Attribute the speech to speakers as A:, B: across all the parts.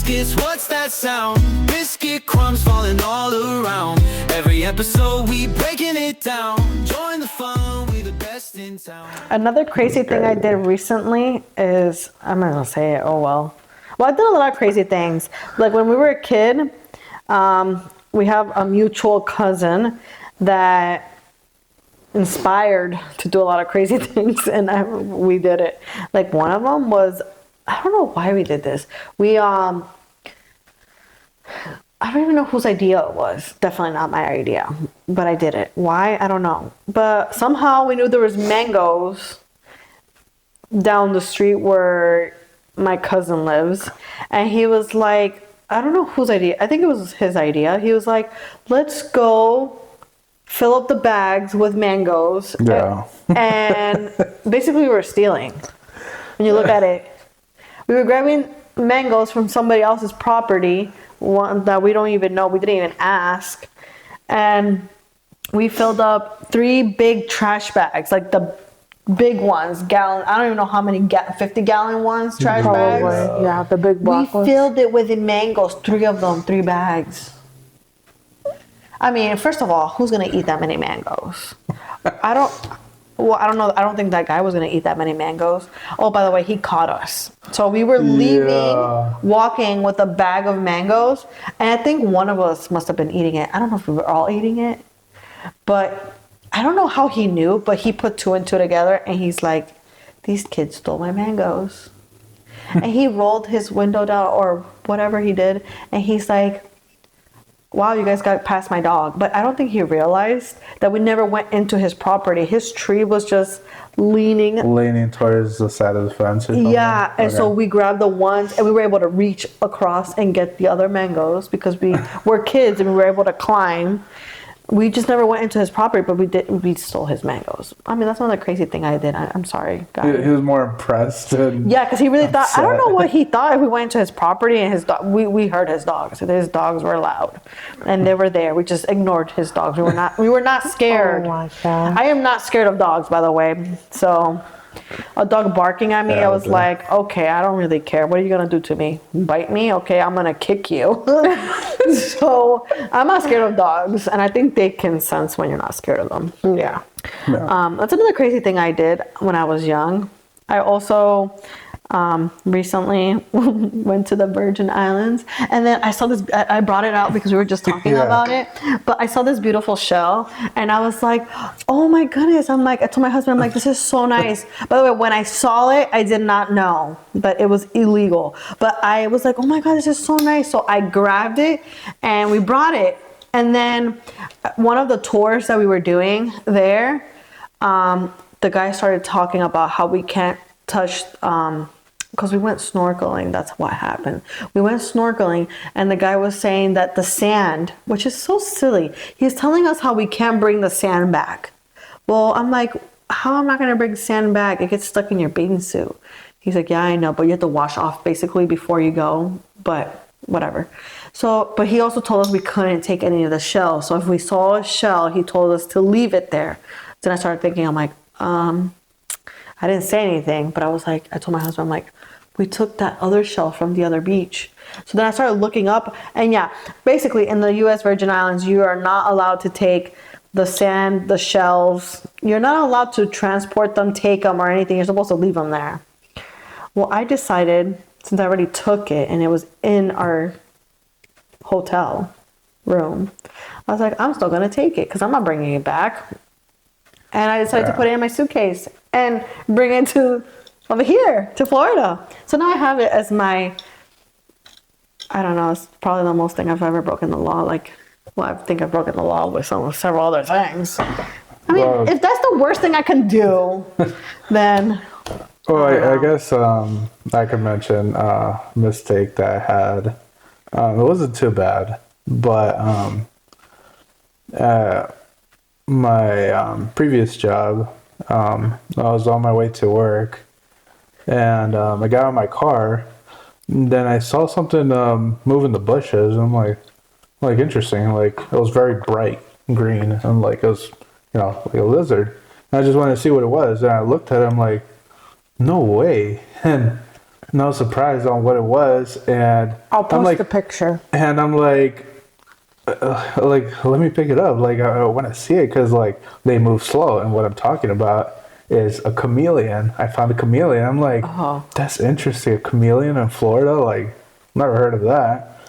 A: biscuits, what's that sound? Biscuit crumbs falling all around. Every episode we breaking it down. Join the fun, we the best in town.
B: Another crazy thing I did recently is, I'm not gonna say it, oh well. Well, I did a lot of crazy things. Like when we were a kid, we have a mutual cousin that inspired to do a lot of crazy things, and we did it. Like one of them was, I don't know why we did this. I don't even know whose idea it was. Definitely not my idea, but I did it. Why? I don't know. But somehow we knew there was mangoes down the street where my cousin lives, and he was like, I don't know whose idea. I think it was his idea. He was like, let's go fill up the bags with mangoes.
C: Yeah.
B: And basically we were stealing. When you look at it, we were grabbing mangoes from somebody else's property, one that we don't even know. We didn't even ask. And we filled up 3 big trash bags, like the big ones, gallon. I don't even know how many 50-gallon ones, trash bags.
D: Yeah, the big black ones.
B: We filled it with the mangoes, 3 of them, 3 bags. I mean, first of all, who's gonna eat that many mangoes? I don't know. I don't think that guy was gonna eat that many mangoes. Oh, by the way, he caught us. So we were leaving, walking with a bag of mangoes, and I think one of us must have been eating it. I don't know if we were all eating it, but I don't know how he knew, but he put 2 and 2 together, and he's like, these kids stole my mangoes. And he rolled his window down or whatever he did, and he's like, wow, you guys got past my dog. But I don't think he realized that we never went into his property. His tree was just leaning
C: towards the side of the fence or something?
B: Yeah, and so we grabbed the ones, and we were able to reach across and get the other mangoes because we were kids and we were able to climb. We just never went into his property, but we stole his mangoes. I mean, that's another crazy thing I did. I'm sorry, guys.
C: He was more impressed.
B: Yeah, because he really thought, I don't know what he thought if we went into his property and his dog, we heard his dogs. His dogs were loud and they were there. We just ignored his dogs. We were not scared.
D: Oh my God.
B: I am not scared of dogs, by the way. So a dog barking at me, I was like, okay, I don't really care. What are you going to do to me? Bite me? Okay, I'm going to kick you. So I'm not scared of dogs, and I think they can sense when you're not scared of them. Yeah. That's another crazy thing I did when I was young. I also recently went to the Virgin Islands, and then I saw this. I brought it out because we were just talking about it. But I saw this beautiful shell, and I was like, "Oh my goodness!" I told my husband, "I'm like, this is so nice." By the way, when I saw it, I did not know that it was illegal. But I was like, "Oh my God, this is so nice!" So I grabbed it, and we brought it. And then one of the tours that we were doing there, the guy started talking about how we can't touch. Because we went snorkeling, that's what happened. We went snorkeling, and the guy was saying that the sand, which is so silly, he's telling us how we can't bring the sand back. Well, I'm like, how am I going to bring sand back? It gets stuck in your bathing suit. He's like, yeah, I know, but you have to wash off basically before you go, but whatever. So, but he also told us we couldn't take any of the shells. So if we saw a shell, he told us to leave it there. Then I started thinking, I'm like, I didn't say anything, but I was like, I told my husband, I'm like, we took that other shell from the other beach. So then I started looking up, and yeah, basically in the U.S. Virgin Islands, you are not allowed to take the sand, the shells. You're not allowed to transport them, take them, or anything. You're supposed to leave them there. Well, I decided, since I already took it, and it was in our hotel room, I was like, I'm still going to take it, because I'm not bringing it back. And I decided to put it in my suitcase and bring it to over here to Florida. So now I have it as my, I don't know, it's probably the most thing I've ever broken the law. Like, well, I think I've broken the law with several other things. I mean, if that's the worst thing I can do, then.
C: Well, I guess I could mention a mistake that I had. It wasn't too bad, but my previous job, I was on my way to work, and I got out of my car, and then I saw something move in the bushes, and I'm like interesting, like it was very bright green, and like it was, like a lizard. And I just wanted to see what it was, and I looked at it, I'm like, no way. And And I was surprised on what it was, and
D: I'll post
C: I'm like,
D: the picture.
C: and I'm like, let me pick it up. Like, I want to see it because like they move slow, and what I'm talking about is a chameleon. I found a chameleon. I'm like, that's interesting. A chameleon in Florida, like, never heard of that.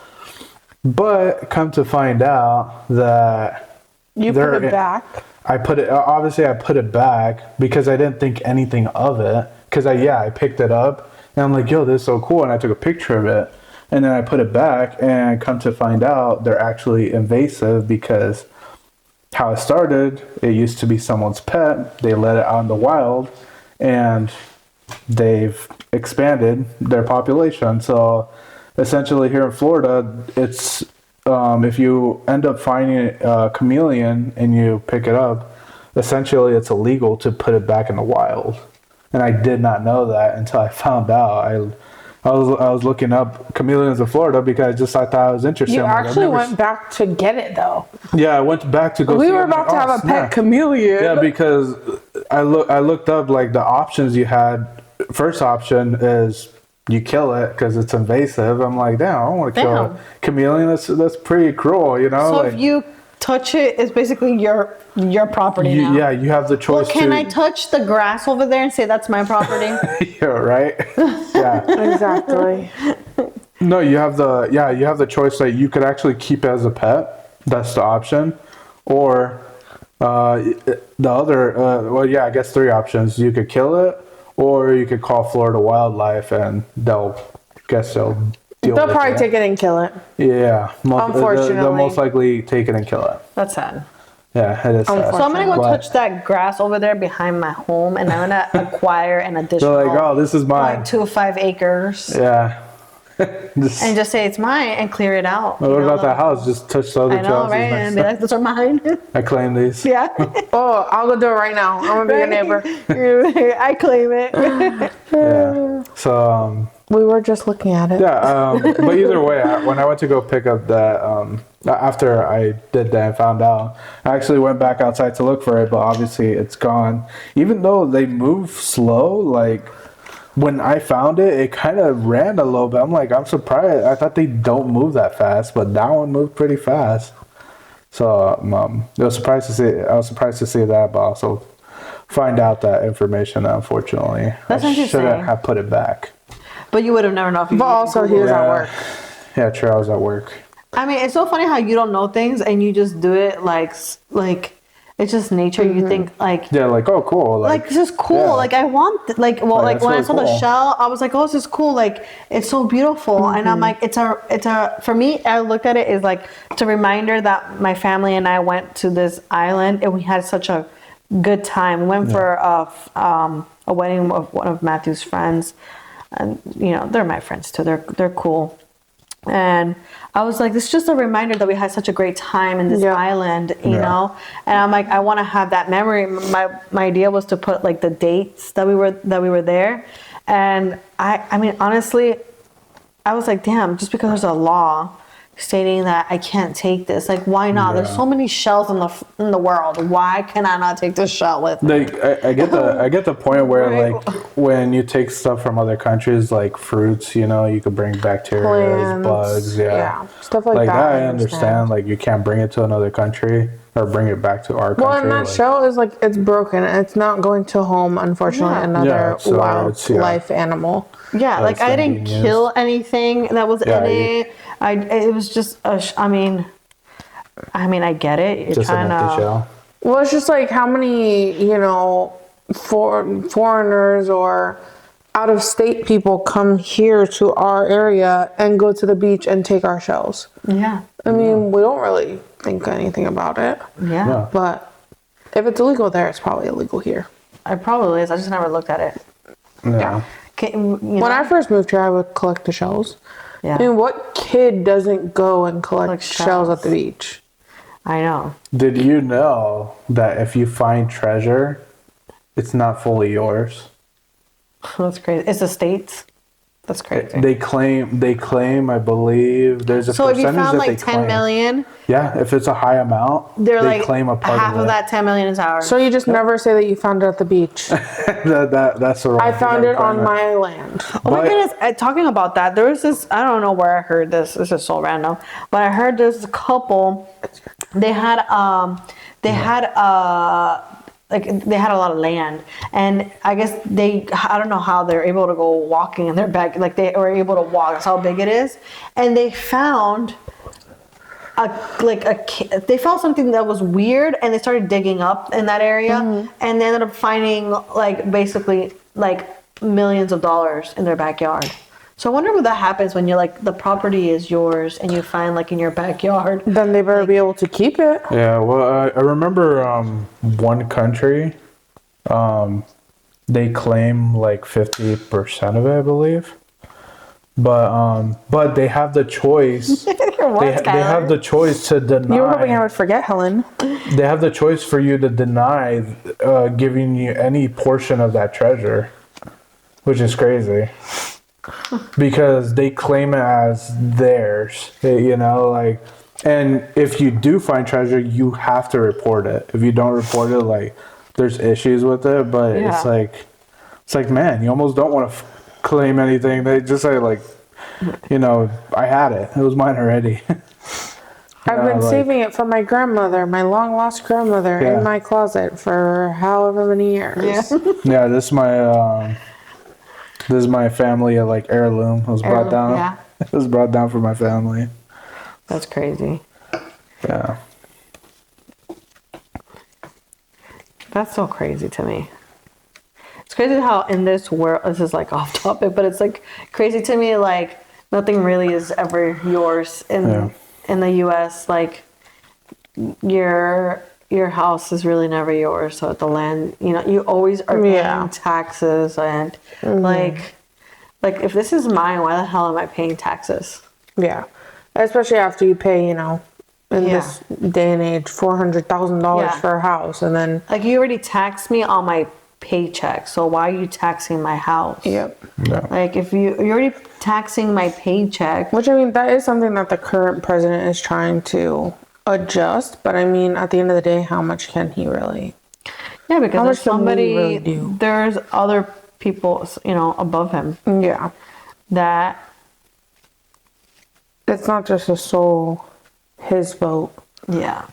C: But come to find out that
D: You put it back.
C: I put it back because I didn't think anything of it. Because I picked it up and I'm like, yo, this is so cool. And I took a picture of it and then I put it back and come to find out they're actually invasive because how it started, it used to be someone's pet. They let it out in the wild and they've expanded their population. So essentially here in Florida, it's if you end up finding a chameleon and you pick it up, essentially it's illegal to put it back in the wild. And I did not know that until I found out. I was looking up chameleons in Florida because I thought it was interesting.
D: You actually went back to get it though.
C: Yeah, I went back to go.
D: We were about to have a pet chameleon.
C: Yeah, because I looked up like the options you had. First option is you kill it because it's invasive. I'm like, damn, I don't want to kill a chameleon. That's pretty cruel, you know.
B: So
C: like,
B: if you touch it, it's basically your property now.
C: Yeah, you have the choice.
B: Well, can I touch the grass over there and say that's my property?
C: Yeah, right. Yeah,
D: exactly.
C: No, you have the choice that you could actually keep as a pet. That's the option, or the other. I guess three options. You could kill it, or you could call Florida Wildlife, and they'll deal
D: They'll
C: with
D: probably
C: it.
D: take it and kill it.
C: Yeah,
D: Unfortunately.
C: they'll most likely take it and kill it.
B: That's sad.
C: Yeah, it is sad.
B: So I'm gonna go
C: But
B: touch that grass over there behind my home, and I'm gonna acquire an additional.
C: they're like, oh, this is mine.
B: 0.25 acres.
C: Yeah.
B: And just say it's mine and clear it out.
C: What about that house? Just touch the other
B: I know,
C: houses
B: right?
C: next
B: And be
C: to-
B: like, those are mine.
C: I claim these.
B: Yeah.
D: Oh, I'll go do it right now. I'm gonna be your neighbor.
B: I claim it.
C: Yeah. So
D: We were just looking at it.
C: yeah, but either way, when I went to go pick up that, after I did that and found out, I actually went back outside to look for it, but obviously it's gone. Even though they move slow, like when I found it, it kind of ran a little bit. I'm like, I'm surprised. I thought they don't move that fast, but that one moved pretty fast. So I was surprised to see that, but also find out that information. Unfortunately,
B: That's
C: I
B: interesting.
C: shouldn't have put it back.
B: But you would have never known if you
D: But also, he was at work.
C: Yeah, true. I was at work.
B: I mean, it's so funny how you don't know things and you just do it like it's just nature. You think like
C: Yeah, like, oh, cool.
B: like this is cool.
C: yeah.
B: Like I want like well like
C: that's
B: when I
C: really
B: saw the
C: cool.
B: shell, I was like, oh, this is cool. Like it's so beautiful. And I'm like, it's a for me. I looked at it as like it's a reminder that my family and I went to this island and we had such a good time. We went for a wedding of one of Matthew's friends. And you know they're my friends too. They're cool, and I was like, this is just a reminder that we had such a great time in this island, you know. And I'm like, I want to have that memory. My idea was to put like the dates that we were there, and I mean honestly, I was like, damn, just because there's a law stating that I can't take this, like why not? There's so many shells in the world. Why can I not take this shell with me?
C: Like I get the point where like when you take stuff from other countries, like fruits, you know, you could bring bacteria,
D: Plants,
C: bugs,
D: stuff like that.
C: I understand. Like you can't bring it to another country or bring it back to our country.
D: Well, and that
C: like,
D: shell is like it's broken. It's not going to home, unfortunately. Another
C: so
D: wildlife animal.
B: Yeah, like I didn't
C: inconvenience.
B: kill anything that was in it. It was just I mean, I get it. You're
C: just an
B: trying
C: empty
B: to.
C: shell.
D: Well, it's just like how many, foreigners or out of state people come here to our area and go to the beach and take our shells.
B: Yeah.
D: I mean, we don't really think anything about it.
B: Yeah.
D: But if it's illegal there, it's probably illegal here.
B: It probably is. I just never looked at it.
C: Yeah.
D: When I first moved here, I would collect the shells.
B: Yeah.
D: I mean, what kid doesn't go and collect
B: Collect
D: shells at
B: shells.
D: the beach?
B: I know.
C: Did you know that if you find treasure, it's not fully yours?
B: That's crazy. It's the states. That's crazy.
C: They claim, I believe, there's a
B: So if you
C: percentage
B: found
C: that they
B: like 10
C: claim.
B: million,
C: Yeah, if it's a high amount,
B: they're
C: they
B: like
C: claim a part
B: half
C: of
B: of
C: it.
B: that 10 million is ours.
D: So you just never say that you found it at the beach.
C: That's the wrong.
D: I
C: you
D: found
C: never
D: it on
C: claim
D: my land.
B: Oh my
C: But-
B: goodness! Talking about that, there was this. I don't know where I heard this. This is so random, but I heard there's a couple. They had they had a lot of land, and I guess I don't know how they're able to go walking in their back. Like they were able to walk. That's how big it is, and they found. They found something that was weird, and they started digging up in that area, and they ended up finding like basically like millions of dollars in their backyard. So I wonder what that happens when you're like the property is yours and you find like in your backyard.
D: Then they better be able to keep it.
C: Yeah, well, I remember one country, they claim like 50% of it, I believe. But they have the choice. They have the choice to deny.
D: You were hoping I would forget, Helen.
C: They have the choice for you to deny giving you any portion of that treasure, which is crazy. Because they claim it as theirs, you know, like, and if you do find treasure, you have to report it. If you don't report it, like, there's issues with it, but
B: Yeah.
C: it's like, man, you almost don't want to claim anything. They just say, like, you know, I had it. It was mine already.
D: I've been saving it for my grandmother, my long lost grandmother,
C: Yeah.
D: in my closet for however many years.
B: Yeah.
C: Yeah, this is my family like heirloom. It was brought down.
B: Yeah.
C: It was brought down for my family.
B: That's crazy.
C: Yeah.
B: That's so crazy to me. It's crazy how in this world, this is like off topic, but it's like crazy to me. Like nothing really is ever yours in the U.S. Like your house is really never yours. So the land, you know, you always are paying taxes and like if this is mine, why the hell am I paying taxes?
D: Yeah. Especially after you pay, you know, in this day and age, $400,000 for a house, and then
B: like you already taxed me on my paycheck, so why are you taxing my house?
D: Yep.
C: Yeah.
B: Like if you're already taxing my paycheck,
D: Which, I mean, that is something that the current president is trying to adjust, but I mean, at the end of the day, how much can he really?
B: yeah, because
D: How
B: there's
D: much can we really
B: somebody,
D: do?
B: there's other people, you know, above him
D: Yeah.
B: that
D: It's not just a sole his vote.
B: yeah.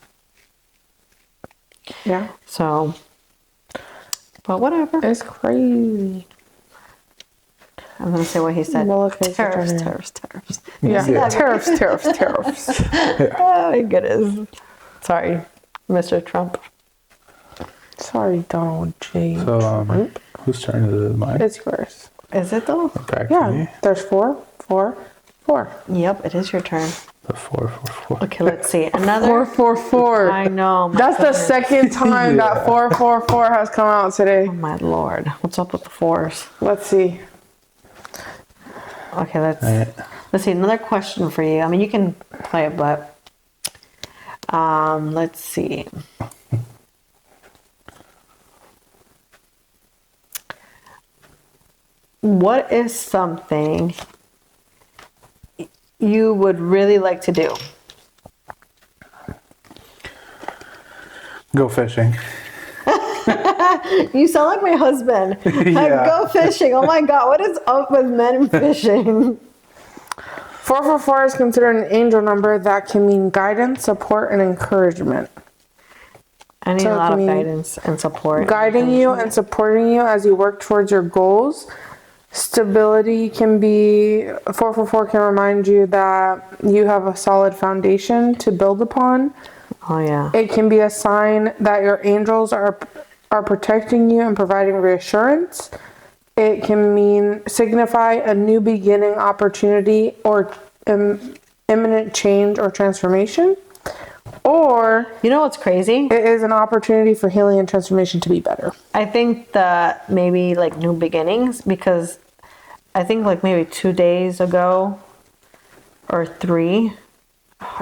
D: Yeah.
B: So, but whatever.
D: It's crazy.
B: I'm gonna say what he said.
D: Well, okay, so
B: Tariffs,
D: turn it.
B: tariffs.
D: Yeah.
B: see that?
D: Tariffs.
B: Oh my goodness. Sorry, Mr. Trump.
D: Sorry, Donald J.
C: So,
D: Trump.
C: whose turn is it? Mine?
D: It's yours.
B: Is it though?
C: Back to
D: Yeah.
C: me.
D: There's four.
B: Yep, it is your turn.
C: The 444.
B: Okay, let's see. Another.
D: 444.
B: I know. my
D: That's the
B: goodness.
D: second time that 444 has come out today.
B: Oh my lord. What's up with the fours?
D: Let's see.
B: Okay,
C: Alright.
B: let's see. Another question for you. I mean, you can play it, but let's see. What is something you would really like to do?
C: Go fishing.
B: You sound like my husband.
C: Yeah.
B: Go fishing. Oh my god, what is up with men and fishing?
D: 444 is considered an angel number that can mean guidance, support, and encouragement.
B: I need
D: So
B: a
D: it
B: lot
D: can
B: of
D: mean
B: guidance and support.
D: Guiding you and supporting you as you work towards your goals. Stability can be, 444 can remind you that you have a solid foundation to build upon.
B: Oh yeah.
D: It can be a sign that your angels are protecting you and providing reassurance. It can signify a new beginning, opportunity, or imminent change or transformation. Or
B: You know what's crazy?
D: it is an opportunity for healing and transformation to be better.
B: I think that maybe like new beginnings, because I think like maybe 2 days ago or 3,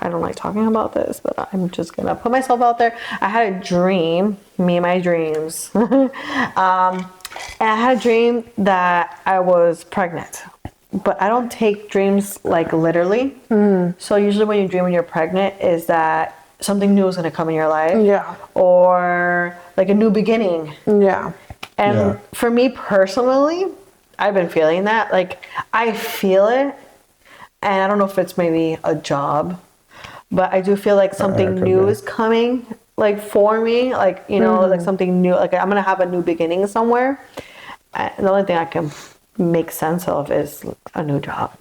B: I don't like talking about this, but I'm just gonna put myself out there. I had a dream, me and my dreams. And I had a dream that I was pregnant. but I don't take dreams like literally. So usually when you dream when you're pregnant is that something new is going to come in your life.
D: Yeah.
B: Or like a new beginning.
D: Yeah.
B: And
C: Yeah.
B: for me personally, I've been feeling that. Like, I feel it. And I don't know if it's maybe a job, but I do feel like something
C: could
B: new
C: be.
B: is coming, like, for me. Like, you know, like something new. Like, I'm going to have a new beginning somewhere. And the only thing I can make sense of is a new job.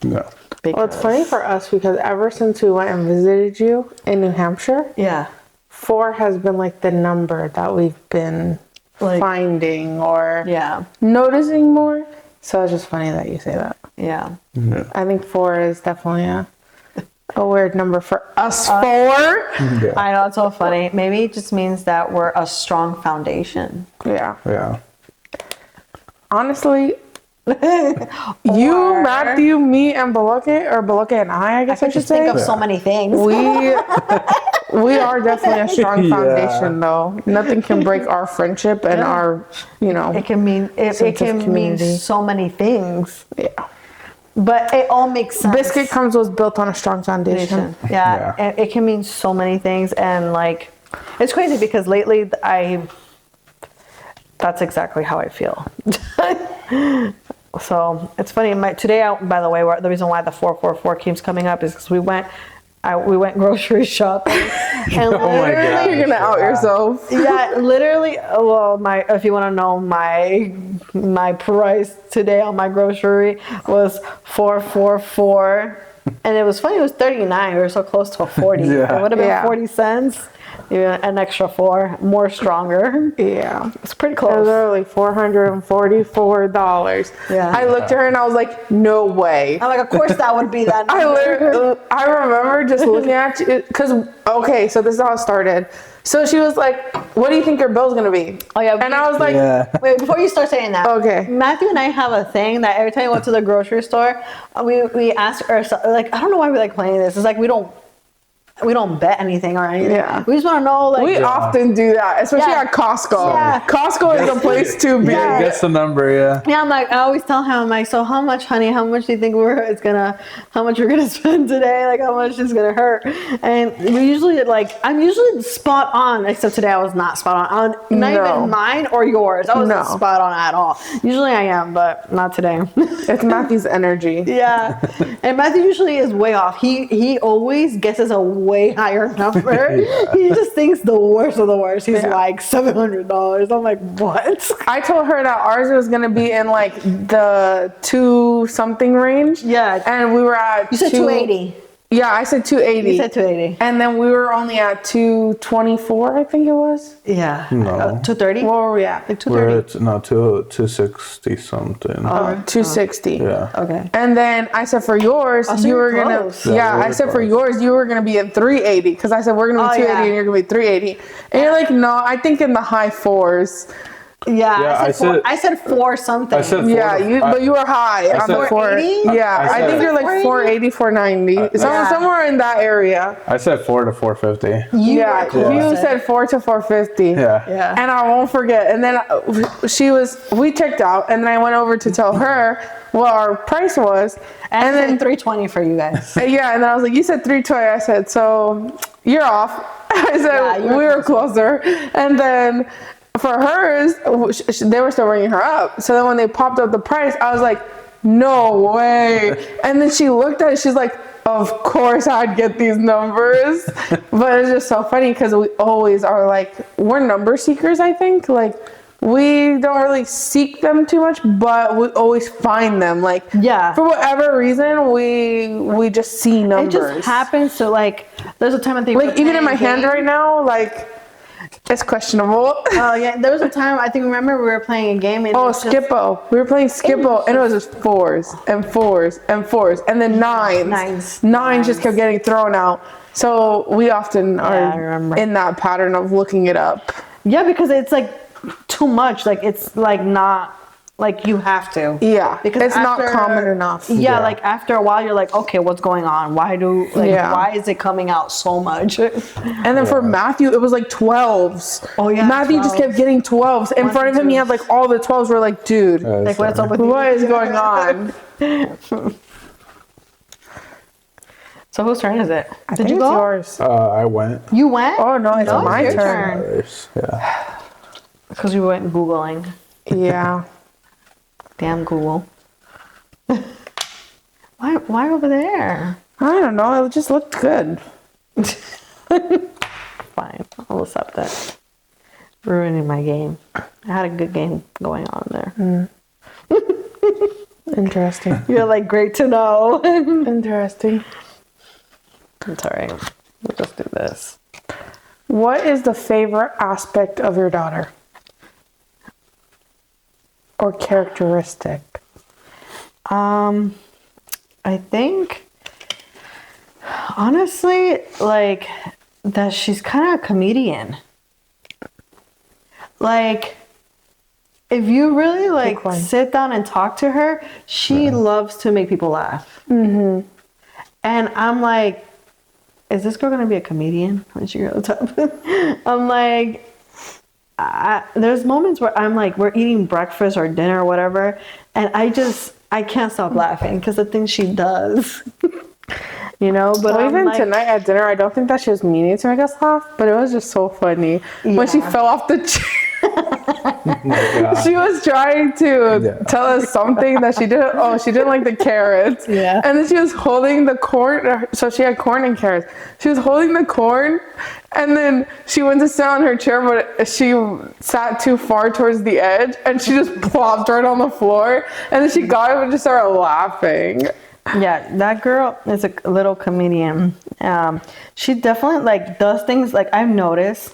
C: Yeah.
D: Well, it's funny for us because ever since we went and visited you in New Hampshire,
B: Yeah.
D: 4 has been like the number that we've been
B: Like-
D: finding or
B: Yeah.
D: noticing more. So it's just funny that you say that.
B: Yeah.
C: Yeah.
D: I think 4 is definitely a weird number for us 4.
C: Yeah.
B: I know, it's so funny. Maybe it just means that we're a strong foundation.
D: Yeah.
C: Yeah.
D: Honestly, you,
B: Or-
D: Matthew, me, and Beluke, or Beluke and I guess I
B: I
D: should
B: just think
D: say.
B: of so many things.
D: We are definitely a strong
C: Yeah.
D: foundation, though. Nothing can break our friendship and our, you know,
B: It can mean it
D: Sense of
B: can mean
D: community.
B: so many things,
D: yeah.
B: but it all makes sense.
D: Biscuit Crumbs was built on a strong foundation.
B: Yeah,
C: Yeah.
B: It can mean so many things, and like, it's crazy because lately that's exactly how I feel. So it's funny. Today, by the way, the reason why the 444 keeps coming up is because we went grocery shopping, and
C: Oh my
B: literally,
C: God.
D: You're gonna out yourself.
B: yeah, literally. Well, if you want to know my price today on my grocery was 444, and it was funny. It was 39. We were so close to a 40.
C: Yeah.
B: It would have been
D: Yeah.
B: 40 cents. Yeah, an extra 4, more stronger.
D: Yeah.
B: It's pretty
D: It was
B: close.
D: literally $444.
B: Yeah.
D: I looked at her and I was like, no way.
B: I'm like, of course that would be that.
D: I
B: number.
D: remember just looking at you because okay, so this is how it started. So she was like, "What do you think your bill's gonna be?"
B: Oh yeah.
D: And I was like,
C: Yeah.
B: Wait, before you start saying that,
D: Okay.
B: Matthew and I have a thing that every time we go to the grocery store, we ask ourselves, like, I don't know why we like playing this. It's like we don't bet anything or anything.
D: Yeah.
B: We just want to know, like,
D: "We often do that, especially
B: Yeah.
D: at Costco.
B: Yeah.
D: Costco is a place to be."
C: Yeah. Guess the number. Yeah.
B: yeah, I'm like, I always tell him, I'm like, so how much, honey? How much do you think how much we're gonna spend today? Like, how much is gonna hurt? And we usually I'm usually spot on, except today I was not spot on. Not
D: No.
B: even mine or yours. I wasn't
D: No.
B: spot on at all. Usually I am, but not today.
D: It's Matthew's energy.
B: Yeah, and Matthew usually is way off. He always guesses a way higher number. He just thinks the worst of the worst. He's
D: Yeah.
B: like $700. I'm like, what?
D: I told her that ours was gonna be in like the 2 something range.
B: Yeah.
D: And we were at
B: You said 280.
D: Yeah, I said 280.
B: You said 280.
D: And then we were only at 224, I think it was.
B: Yeah.
C: No.
B: 230.
D: Where were we at?
B: Like
C: We're
B: 230.
C: at 260 something.
D: 260.
C: Yeah.
B: Okay.
D: And then I said for yours,
B: so
D: you
B: you're
D: were gonna.
B: close.
D: Yeah,
C: Yeah,
D: I
C: really
D: said for
C: close.
D: yours, you were gonna be at 380 because I said we're gonna be
B: Oh,
D: 280
B: yeah.
D: and you're gonna be 380. And you're like, no, I think in the high 4s.
B: Yeah,
C: Yeah,
B: I said 4 something.
C: I said four
D: Yeah,
C: to-
D: but you were high.
C: I
D: on
C: said-
D: the
B: 480?
D: Yeah,
C: I
D: I
C: said-
D: think you're like
B: 480?
D: 480, 490.
B: Yeah.
D: Somewhere in that area.
C: I said 4 to 450.
B: You
D: Yeah,
B: were close.
D: you said 4 to 450.
C: Yeah.
B: Yeah.
D: And I won't forget. And then we checked out, and then I went over to tell her what our price was.
B: And
D: And
B: then
D: then,
B: 320 for you guys.
D: yeah, and then I was like, you said 320. I said, so you're off. I said,
B: Yeah, you were
D: we were closer. And then for hers, they were still ringing her up. So then when they popped up the price, I was like, no way. And then she looked at it, she's like, of course I'd get these numbers. But it's just so funny because we always are like, we're number seekers, I think. Like, we don't really seek them too much, but we always find them. Like,
B: Yeah.
D: for whatever reason, we just see
B: It
D: numbers.
B: just happens to, like, there's a time I think.
D: Like, even in my hand right now, like, it's questionable.
B: Oh, yeah. There was a time, I think, remember we were playing a game. And it
D: Oh,
B: was just
D: Skippo. We were playing Skippo, and it was just 4s and 4s and 4s, and then 9s. Nines just kept getting thrown out. So we often
B: I
D: are
B: remember.
D: in that pattern of looking it up.
B: Yeah, because it's like too much. Like, it's like not Like you have to.
D: Yeah,
B: Because
D: it's not common enough.
B: Yeah, like after a while, you're like, okay, what's going on? Why is it coming out so much?
D: And then for Matthew, it was like 12s.
B: Oh, yeah,
D: Matthew just
B: 12s.
D: kept getting 12s. In front of him, he had like all the 12s. We're like, dude,
B: Like what's up with you?
D: what is going on?
B: So whose turn is it?
D: I
B: Did
D: think
B: you
D: it's
B: go?
D: yours.
C: I went.
B: You went?
D: Oh, no, it's
B: No,
D: my
B: your
D: turn.
C: Yeah.
B: Because you went Googling.
D: Yeah.
B: Damn Google. Why over there?
D: I don't know. It just looked good.
B: Fine, I'll accept that. Ruining my game. I had a good game going on there.
D: Interesting.
B: You're like, great to know.
D: Interesting.
B: It's alright. We'll just do this.
D: What is the favorite aspect of your daughter? Or characteristic?
B: I think, honestly, like, that she's kind of a comedian. Like, if you really, like,
D: one.
B: sit down and talk to her, she loves to make people laugh. Mm-hmm. And I'm like, is this girl going to be a comedian when she grows up? I'm like, there's moments where I'm like, we're eating breakfast or dinner or whatever, and I can't stop laughing because the things she does, you know. But
D: Well,
B: I'm
D: even
B: like,
D: tonight at dinner, I don't think that she was meaning to make us laugh, but it was just so funny when she
B: Yeah.
D: fell off the chair.
C: Oh my God.
D: She was trying to tell us something that she didn't. Oh, she didn't like the carrots.
B: Yeah.
D: And then she was holding the corn. So she had corn and carrots. She was holding the corn, and then she went to sit on her chair, but she sat too far towards the edge, and she just plopped right on the floor. And then she got up and just started laughing.
B: yeah, that girl is a little comedian. She definitely like does things like I've noticed,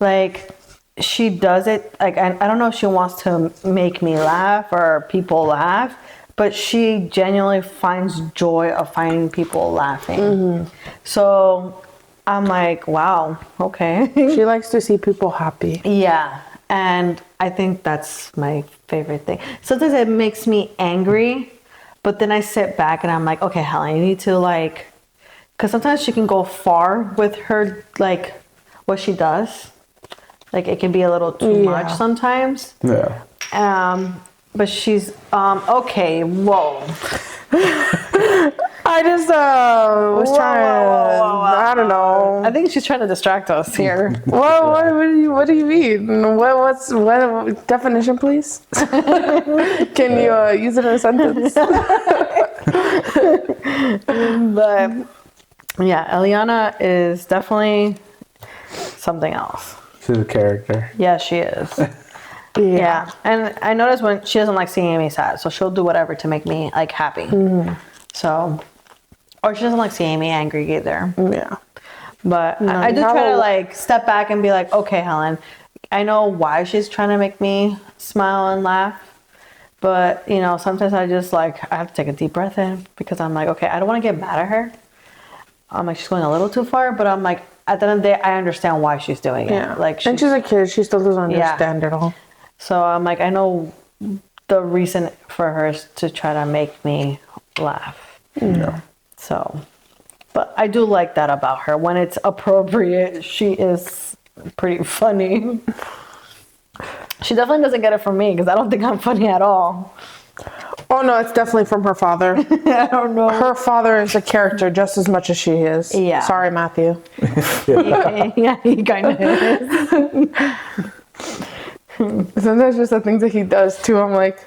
B: like. She does it like I don't know if she wants to make me laugh or people laugh, but she genuinely finds joy of finding people laughing. So I'm like, wow, okay.
D: She likes to see people happy.
B: Yeah, and I think that's my favorite thing. Sometimes it makes me angry, but then I sit back and I'm like, okay, Helen, you need to like, because sometimes she can go far with her like what she does. Like it can be a little too much sometimes.
C: Yeah.
B: But she's okay. Whoa.
D: I just was trying. I don't know.
B: I think she's trying to distract us here.
D: What do you mean? What definition, please? Can you use it in a sentence?
B: But yeah, Eliana is definitely something else.
C: She's a character.
B: Yeah, she is. Yeah, and I notice when she doesn't like seeing me sad, so she'll do whatever to make me like happy. So, or she doesn't like seeing me angry either.
D: Yeah.
B: But
D: No,
B: I do
D: you
B: try
D: have
B: to
D: a-
B: like step back and be like, okay, Helen, I know why she's trying to make me smile and laugh. But, you know, sometimes I just like, I have to take a deep breath in because I'm like, okay, I don't want to get mad at her. I'm like, she's going a little too far, but I'm like, at the end of the day, I understand why she's doing it.
D: Yeah.
B: Like,
D: And she's a kid. She still doesn't understand it all.
B: so I'm like, I know the reason for her is to try to make me laugh.
C: Yeah.
B: So, but I do like that about her. When it's appropriate, she is pretty funny. She definitely doesn't get it from me because I don't think I'm funny at all.
D: Oh no, it's definitely from her father.
B: I don't know.
D: Her father is a character just as much as she is.
B: Yeah.
D: Sorry, Matthew.
B: Yeah, he kind of is.
D: Sometimes just the things that he does too, I'm like,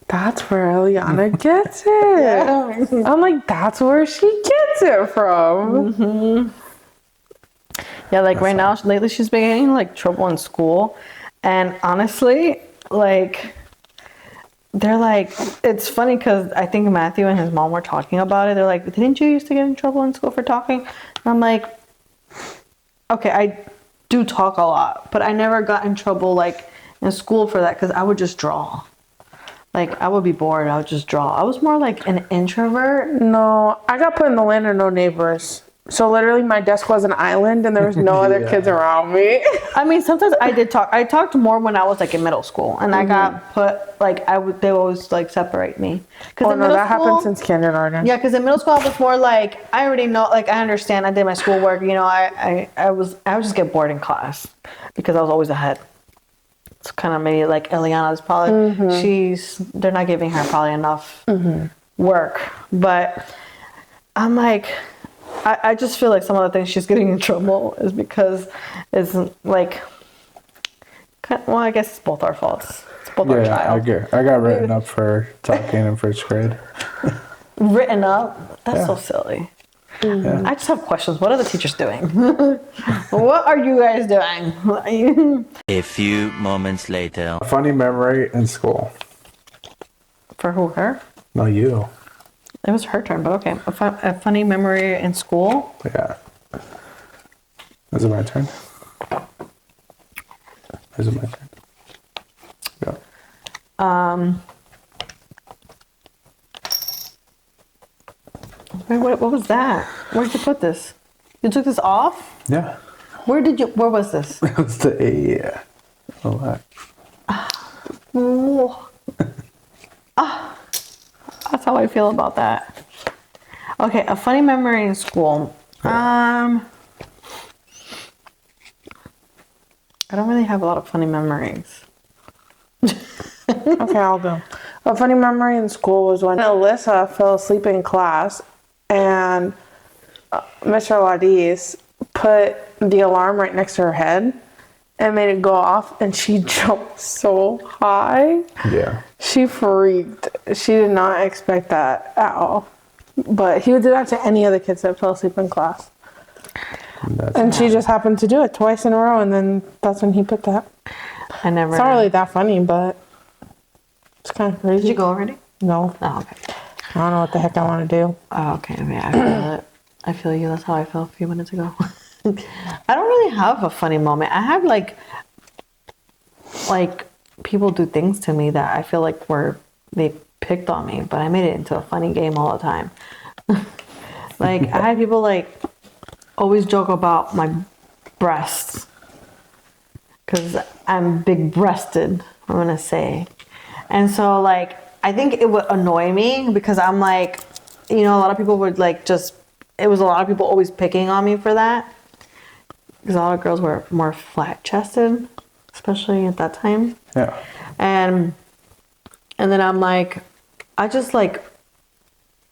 D: that's where Eliana gets it. I'm like, that's where she gets it from.
B: Yeah, like right now, lately she's been getting like trouble in school. And honestly, like, they're like, it's funny because I think Matthew and his mom were talking about it. They're like, didn't you used to get in trouble in school for talking? And I'm like, okay, I do talk a lot, but I never got in trouble like in school for that because I would just draw. Like, I would be bored, I would just draw. I was more like an introvert.
D: No, I got put in the land of no neighbors So literally my desk was an island and there was no other kids around me.
B: I mean, sometimes I did talk. I talked more when I was like in middle school, and I got put like they always like separate me.
D: Oh no, that happened since kindergarten.
B: Yeah, because in middle school I was more like I already know, like I understand. I did my schoolwork. You know, I would just get bored in class because I was always ahead. It's kind of maybe like Eliana's probably they're not giving her probably enough work, but I'm like. I just feel like some of the things she's getting in trouble is because it's like, well, I guess it's both our faults. It's both our child.
C: I got written up for talking in first grade.
B: Written up? That's so silly. Yeah. I just have questions. What are the teachers doing? What are you guys doing?
A: A few moments later.
C: A funny memory in school.
B: For who? Her?
C: No, you.
B: It was her turn, but okay. A funny memory in school?
C: Yeah. Is it my turn? Is it my turn? Go.
B: Wait, what was that? Where did you put this? You took this off?
C: Yeah.
B: Where was this?
C: It was the
B: That's how I feel about that. Okay, a funny memory in school. I don't really have a lot of funny memories.
D: Okay, I'll go. A funny memory in school was when Alyssa fell asleep in class and Mr. Ladis put the alarm right next to her head and made it go off, and she jumped so high.
C: Yeah.
D: She freaked. She did not expect that at all. But he would do that to any other kids that fell asleep in class. And she just happened to do it twice in a row, and then that's when he put that.
B: It's
D: not really that funny, but it's kind of crazy.
B: Did you go already?
D: No.
B: Oh, okay.
D: I don't know what the heck I want to do.
B: Oh, okay. I mean, I feel it. I feel you. That's how I felt a few minutes ago. I don't really have a funny moment. I have like people do things to me that I feel like they picked on me, but I made it into a funny game all the time. Like I had people like always joke about my breasts because I'm big breasted, I'm gonna say. And so like I think it would annoy me because I'm like, you know, a lot of people would like it was a lot of people always picking on me for that. Because a lot of girls were more flat-chested, especially at that time.
C: Yeah.
B: And then I'm like, I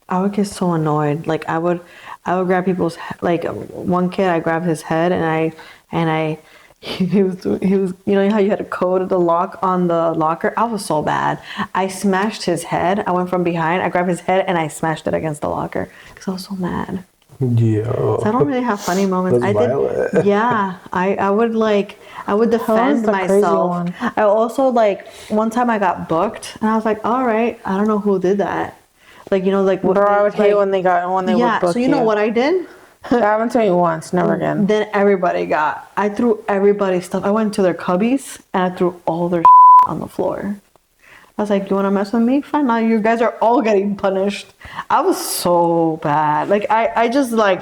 B: would get so annoyed. Like I would grab people's, like one kid, I grabbed his head and he was, you know how you had to code the lock on the locker? I was so bad. I smashed his head. I went from behind, I grabbed his head and I smashed it against the locker because I was so mad.
C: Yo.
B: So I don't really have funny moments.
C: That's violent.
B: Yeah. I would defend myself. I also like one time I got booked and I was like, all right, I don't know who did that. Like, you know, like
D: what I would hate when they would book
B: so you know what I did?
D: That happened to me once, never again.
B: Then I threw everybody's stuff. I went to their cubbies and I threw all their on the floor. I was like, you want to mess with me? Fine. Now you guys are all getting punished. I was so bad. Like, I just like,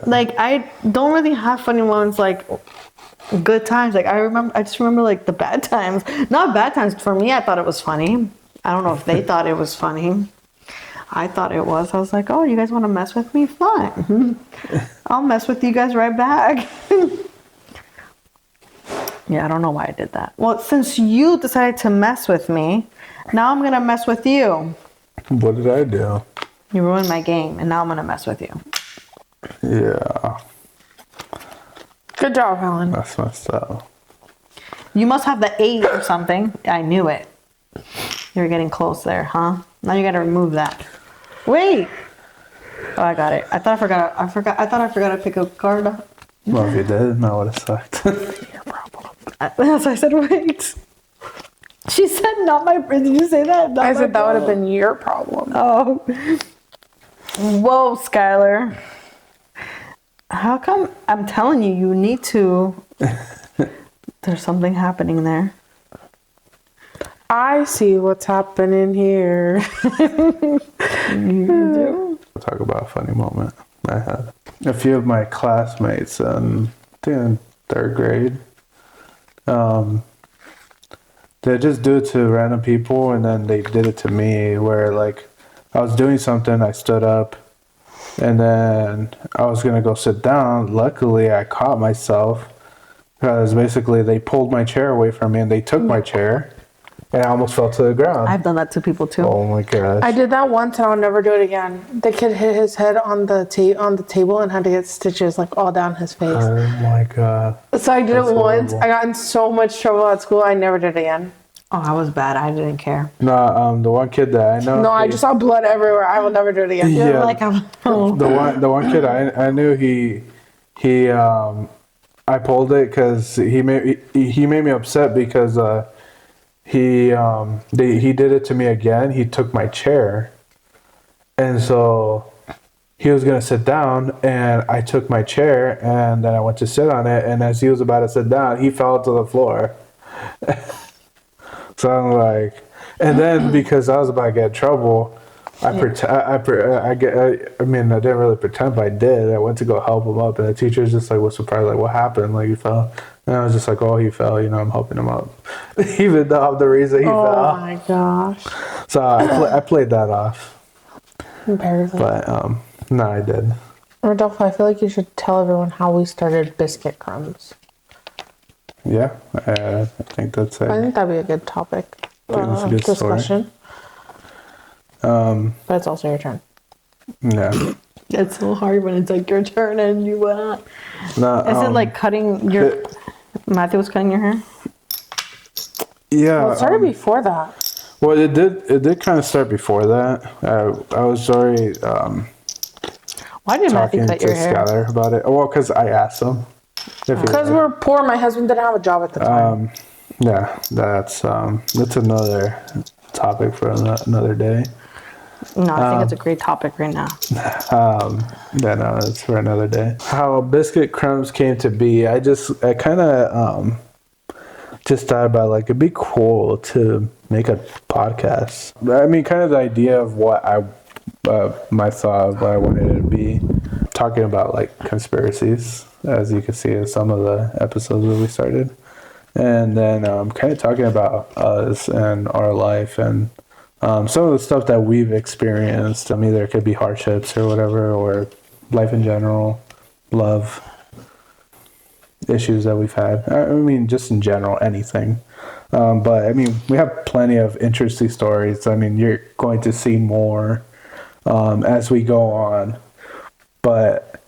B: like, I don't really have funny moments, like, good times. Like, I just remember, like, the bad times. Not bad times. For me, I thought it was funny. I don't know if they thought it was funny. I thought it was. I was like, oh, you guys want to mess with me? Fine. I'll mess with you guys right back. Yeah, I don't know why I did that. Well, since you decided to mess with me, now I'm going to mess with you.
C: What did I do?
B: You ruined my game, and now I'm going to mess with you.
C: Yeah.
D: Good job, Helen.
C: That's messed up.
B: You must have the 8 or something. I knew it. You were getting close there, huh? Now you got to remove that. Wait. Oh, I got it. I thought I forgot to pick a card up.
C: Well, if you did, that would have sucked.
B: Your problem. That's why I said wait. She said not my. Did you say that? Not
D: I said that
B: problem.
D: would have been your problem.
B: Oh. Whoa, Skylar. How come? I'm telling you, you need to. There's something happening there.
D: I see what's happening here.
B: You do.
C: Talk about a funny moment I had. a few of my classmates in, I think in 3rd grade. They just do it to random people, and then they did it to me where, like, I was doing something, I stood up, and then I was going to go sit down. Luckily, I caught myself because basically they pulled my chair away from me and they took my chair, and I almost fell to the ground.
B: I've done that to people too.
C: Oh my gosh.
D: I did that once and I'll never do it again. The kid hit his head on the table and had to get stitches like all down his face.
C: Oh my god.
D: So I did
C: That's
D: it once.
C: horrible.
D: I got in so much trouble at school. I never did it again.
B: Oh, I was bad. I didn't care.
C: No, the one kid that I know.
D: No, I just saw blood everywhere. I will never do it again.
C: Yeah.
B: Like, oh.
C: The one kid I knew he I pulled it because he made me upset because he did it to me again. He took my chair, and so he was gonna sit down, and I took my chair, and then I went to sit on it, and as he was about to sit down, he fell to the floor. So I'm like, and then because I was about to get in trouble, I mean, I didn't really pretend, but I did. I went to go help him up, and the teacher just like was surprised, like, what happened? Like, he fell. And I was just like, oh, he fell. You know, I'm helping him up, even though I'm the reason he fell.
D: Oh my gosh.
C: So I played that off,
D: Embarrassing.
C: but no, I did.
D: Rodolfo, I feel like you should tell everyone how we started Biscuit Crumbs.
C: Yeah, I think that's it.
D: I think that'd be a good topic.
C: That's a good
D: discussion. But it's also your turn.
C: Yeah.
B: It's so hard when it's like your turn and you went.
C: No,
B: Is it like cutting your... Matthew was cutting your hair?
C: Yeah.
D: Well, it started before that.
C: Well, it did kind of start before that. I was already
B: Why did Matthew
C: talking
B: cut
C: to
B: your hair?
C: Skylar about it. Well, because I asked him.
D: Because we're poor, my husband didn't have a job at the time.
C: Yeah, that's another topic for another day.
B: No, I think it's a great topic right now.
C: Yeah, no, it's for another day. How Biscuit Crumbs came to be, I kind of just thought about, like, it'd be cool to make a podcast. I mean, kind of the idea of what my thought of what I wanted it to be, talking about like conspiracies, as you can see in some of the episodes that we started, and then kind of talking about us and our life and some of the stuff that we've experienced. Either it could be hardships or whatever, or life in general, love, issues that we've had. I mean, just in general, anything. But I mean, we have plenty of interesting stories. I mean, you're going to see more as we go on. But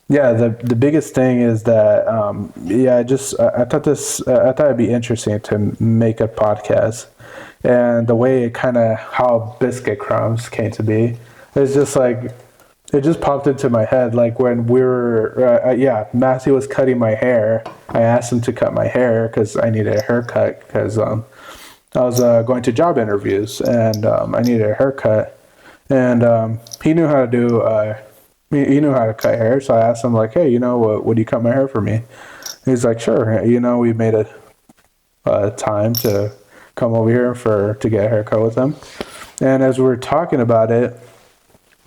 C: yeah, the biggest thing is that I thought it'd be interesting to make a podcast, and the way it kind of how Biscuit Crumbs came to be is just like it just popped into my head. Like when we were Matthew was cutting my hair. I asked him to cut my hair because I needed a haircut because I was going to job interviews and I needed a haircut, and he knew how to do. He knew how to cut hair, so I asked him, like, hey, would you cut my hair for me? He's like, sure. We made a time to come over here to get a haircut with him. And as we were talking about it,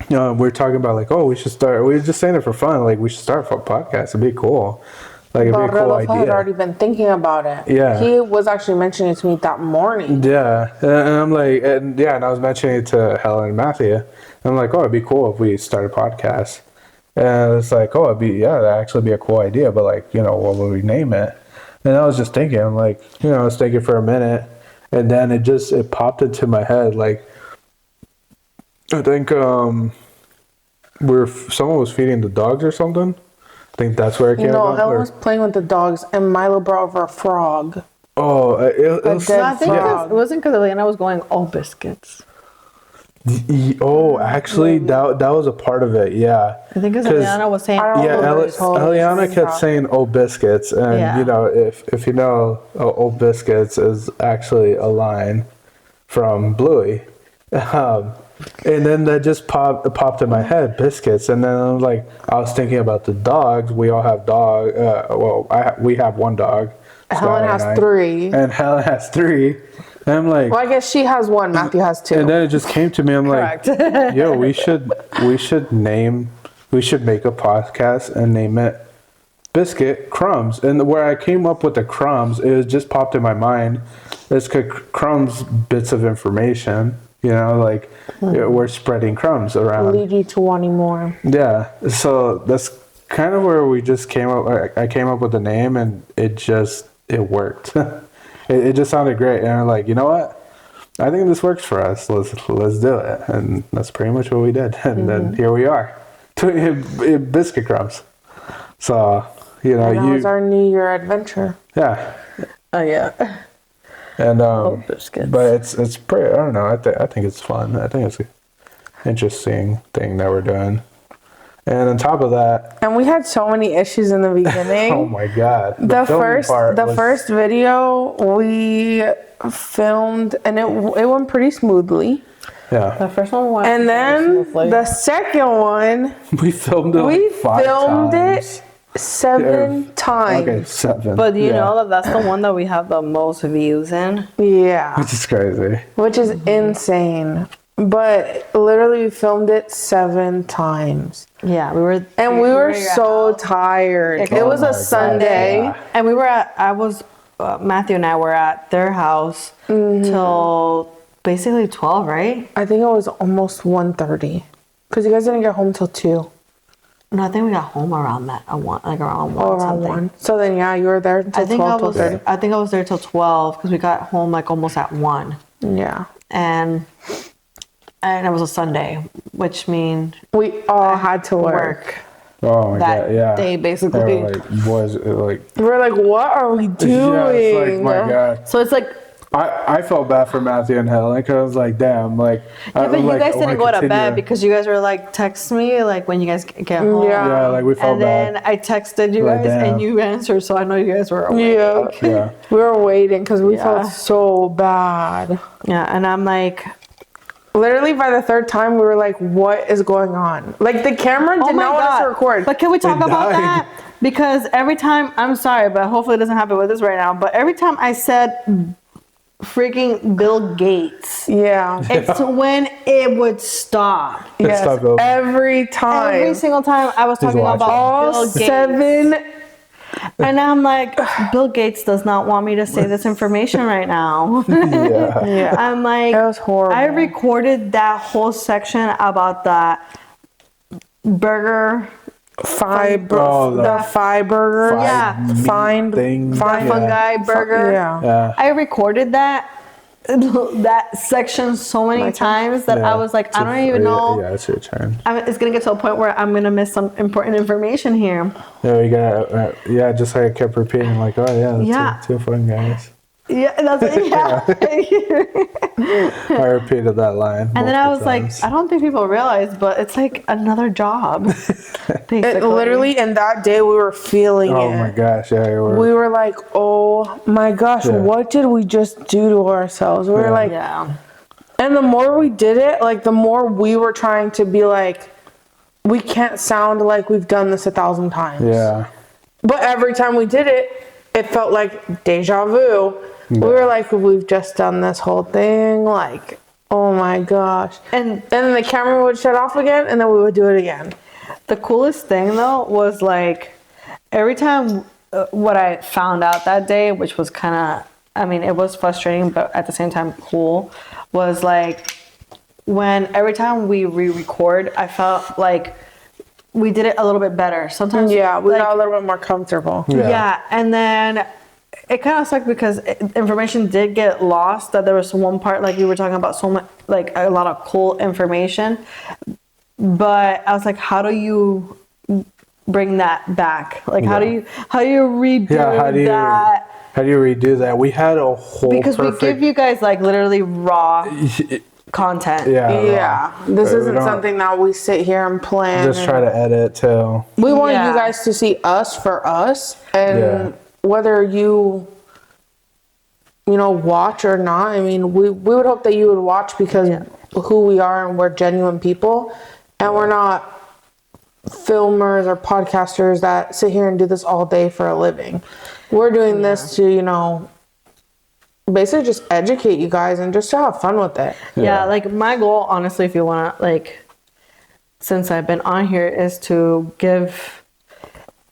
C: we were talking about, like, oh, we should start. We were just saying it for fun, like, we should start a podcast. It'd be cool. Like, it'd be a cool
D: Rodolfo had
C: idea.
D: already been thinking about it.
C: Yeah.
D: He was actually mentioning it to me that morning.
C: Yeah, and I'm like, and I was mentioning it to Helen and Matthew. And I'm like, oh, it'd be cool if we start a podcast. And it's like, oh, that'd actually be a cool idea. But, like, what would we name it? And I was just thinking, I'm like, I was thinking for a minute, and then it popped into my head. Like, I think someone was feeding the dogs or something. I think that's where it came
D: No,
C: about.
D: Helen was playing with the dogs, and Milo brought over a frog.
C: Oh, it was.
D: dead
B: I think
D: frog.
B: it wasn't because Eliana was going, oh, biscuits.
C: Oh, actually, that was a part of it. Yeah.
B: I think because
C: 'Cause-
B: Eliana was saying,
D: I don't
C: Yeah,
D: know what it's called.
C: Eliana kept saying "Oh biscuits," and
B: Yeah.
C: if you know, "Oh biscuits" is actually a line from Bluey, and then that just popped in my head, biscuits, and then I was thinking about the dogs. We all have dog. We have one dog.
D: Helen
C: Skylar
D: has
C: and I.
D: 3.
C: and Helen has 3. And I'm like,
D: Well, I guess she has 1. Matthew has 2.
C: and then it just came to me. I'm like, yo, we should we should make a podcast and name it Biscuit Crumbs. And where I came up with the crumbs, it just popped in my mind. It's crumbs, bits of information. You know, like we're spreading crumbs around.
D: Lead you to wanting more.
C: Yeah. So that's kind of where we just came up. I came up with the name, and it worked. it just sounded great, and I'm like, you know what? I think this works for us. Let's do it, and that's pretty much what we did. And then here we are, Biscuit Crumbs. So
D: That was our New Year adventure.
C: Yeah.
B: Oh yeah.
C: And
B: biscuits.
C: but it's pretty. I don't know. I think it's fun. I think it's an interesting thing that we're doing. And on top of that,
D: And we had so many issues in the beginning.
C: oh my god,
D: The
C: filming part was-
D: first video we filmed, and it went pretty smoothly.
C: Yeah,
B: The first one went
D: And then
B: smoothly.
D: the second one,
C: we filmed it.
D: we
C: like 5
D: filmed
C: times.
D: it 7 times.
C: Okay, 7.
B: But you
C: Yeah.
B: know that's the one that we have the most views in.
D: Yeah,
C: Which is crazy.
D: which is insane. But literally, we filmed it 7 times,
B: Yeah, we were.
D: and we were
B: at your
D: so
B: house.
D: tired.
B: It
D: It was
C: my
D: a
C: God,
D: Sunday.
C: yeah.
B: And we were at. Matthew and I were at their house till basically 12, right?
D: I think it was almost 1:30 because you guys didn't get home till 2
B: No, I think we got home around that. Around 1
D: or around
B: something.
D: 1. So then, yeah, you were there until
B: I think
D: 12 till 30.
B: I think I was there till 12 because we got home like almost at 1,
D: Yeah.
B: and it was a Sunday, which means
D: We all had to work.
C: Oh my
B: that
C: god, yeah.
B: day
C: They
B: basically.
C: were like, boys, like,
D: We're like, what are we doing?
C: yeah, it's like, my god.
B: So it's like,
C: I felt bad for Matthew and Helen because I was like, damn, like.
B: yeah, but you
C: like,
B: guys
C: I
B: didn't
C: wanna
B: go to bed
C: continue.
B: because you guys were like, text me like when you guys get home.
D: Yeah.
C: Yeah, like we felt
B: And then
C: bad.
B: I texted you
C: Like,
B: guys
C: damn.
B: and you answered, so I know you guys were awake.
D: Yeah.
C: Yeah.
D: We were waiting because we
B: Yeah.
D: felt so bad.
B: Yeah, and I'm like,
D: Literally, by the 3rd time, we were like, what is going on? Like, the camera
B: oh
D: did
B: my
D: not want us
B: god!
D: to record.
B: But can we talk
C: It
B: about
C: died.
B: that? Because every time, I'm sorry, but hopefully it doesn't happen with this right now. But every time I said freaking Bill Gates,
D: Yeah.
B: it's when it would stop.
D: Yes.
C: stopped over.
D: Every time.
B: Every single time I was talking
C: watching.
B: about
D: all
B: Bill Gates.
D: 7.
B: And I'm like, Bill Gates does not want me to say this information right now.
C: Yeah.
D: Yeah.
B: I'm like,
D: That was horrible.
B: I recorded that whole section about that burger,
D: Fiber.
C: Oh,
D: the Fi burgers.
B: Yeah.
D: Fine.
C: Thing.
D: Fine.
C: Yeah.
B: fungi burger.
D: Yeah.
C: Yeah.
B: I recorded that section so many times that
C: Yeah.
B: I was like, I don't even know.
C: Yeah, it's your turn.
B: It's gonna get to a point where I'm gonna miss some important information here.
C: Yeah, we got. Yeah, just like I kept repeating, like, oh yeah, that's
B: Yeah.
C: two fun guys.
B: Yeah, that's
C: I repeated that line.
B: And then I was
C: multiple
B: like,
C: times.
B: I don't think people realize, but it's like another job. Basically.
D: It literally, in that day, we were feeling
C: Oh
D: it.
C: my gosh, yeah,
D: We were like, oh my gosh,
C: Yeah.
D: what did we just do to ourselves? We were
C: Yeah.
D: like,
B: Yeah.
D: and the more we did it, like the more we were trying to be like, we can't sound like we've done this 1,000 times.
C: Yeah.
D: But every time we did it, it felt like deja vu. We were like, we've just done this whole thing. Like, oh my gosh.
B: And
D: Then the camera would shut off again, and then we would do it again.
B: the coolest thing though was like every time what I found out that day, which was kind of, I mean, it was frustrating, but at the same time cool, was like when every time we re-record, I felt like we did it a little bit better. Sometimes,
D: Yeah, we
B: like,
D: got a little bit more comfortable.
B: yeah, and then it kind of sucked because information did get lost. That there was one part like we were talking about so much, like a lot of cool information, but I was like, how do you bring that back? Like, how do you redo
C: Yeah, how do you
B: that?
C: how do you redo that? We had a whole
B: Because
C: perfect,
B: we give you guys like literally raw content.
C: yeah,
D: Yeah, this
C: We
D: isn't
C: don't
D: something that we sit here and plan.
C: just try to edit too.
D: We want
B: Yeah.
D: you guys to see us for us, and
C: Yeah.
D: whether you watch or not. I mean, we would hope that you would watch because who we are, and we're genuine people, and we're not filmers or podcasters that sit here and do this all day for a living. We're doing this to basically just educate you guys and just to have fun with it.
B: Yeah, like my goal, honestly, if you want to like since I've been on here is to give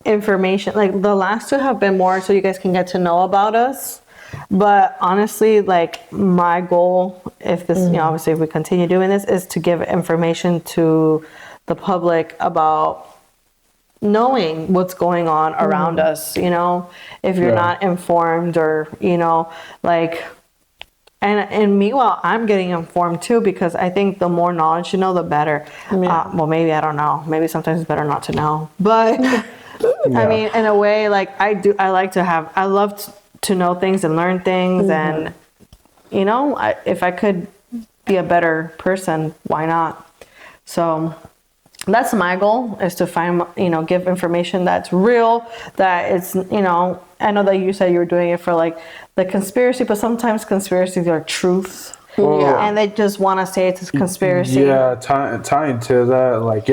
B: information. Like the last two have been more so you guys can get to know about us. But honestly, like my goal, if this, obviously if we continue doing this, is to give information to the public about knowing what's going on around us, if you're not informed or, like, and meanwhile, I'm getting informed too, because I think the more knowledge you know, the better. Well, maybe, I don't know. Maybe sometimes it's better not to know. But I mean, in a way, like I love to know things and learn things. And, if I could be a better person, why not? So that's my goal, is to find, give information that's real, that it's, I know that you said you were doing it for like the conspiracy, but sometimes conspiracies are truths. And they just want to say it's a conspiracy.
C: Yeah, tying to that, like,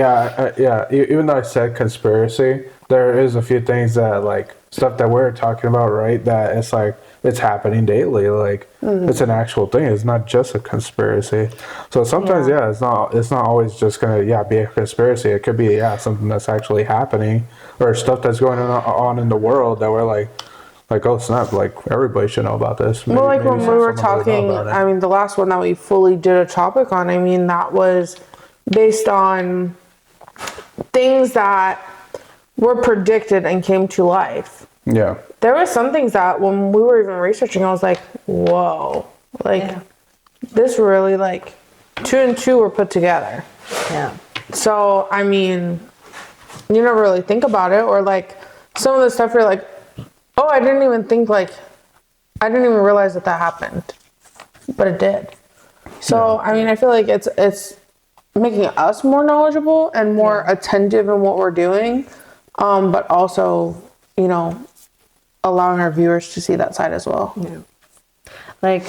C: even though I said conspiracy, there is a few things that, like, stuff that we're talking about, right, that it's like, it's happening daily. Like, it's an actual thing. It's not just a conspiracy. So sometimes, it's not always just going to, be a conspiracy. It could be, something that's actually happening, or stuff that's going on in the world that we're like, oh snap, like everybody should know about this.
D: Maybe, when we were talking, I mean, the last one that we fully did a topic on, I mean, that was based on things that were predicted and came to life.
C: Yeah.
D: There were some things that when we were even researching, I was like, whoa, like this really, like 2 and 2 were put together.
B: Yeah.
D: So, I mean, you never really think about it, or like some of the stuff you're like, oh, I didn't even realize that happened, but it did. So, I mean, I feel like it's making us more knowledgeable and more attentive in what we're doing, but also, allowing our viewers to see that side as well.
B: Yeah. Like,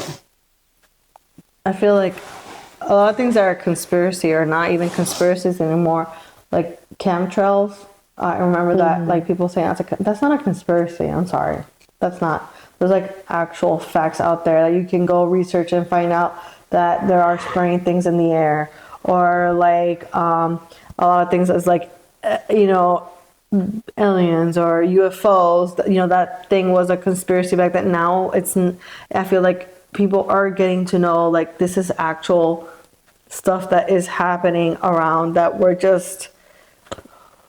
B: I feel like a lot of things that are conspiracy are not even conspiracies anymore. Like chemtrails. I remember that, like, people saying that's not a conspiracy. I'm sorry. That's not. There's like actual facts out there that you can go research and find out that there are spraying things in the air, or like a lot of things that's like, aliens or UFOs. That thing was a conspiracy back then. Now I feel like people are getting to know, like, this is actual stuff that is happening around, that we're just,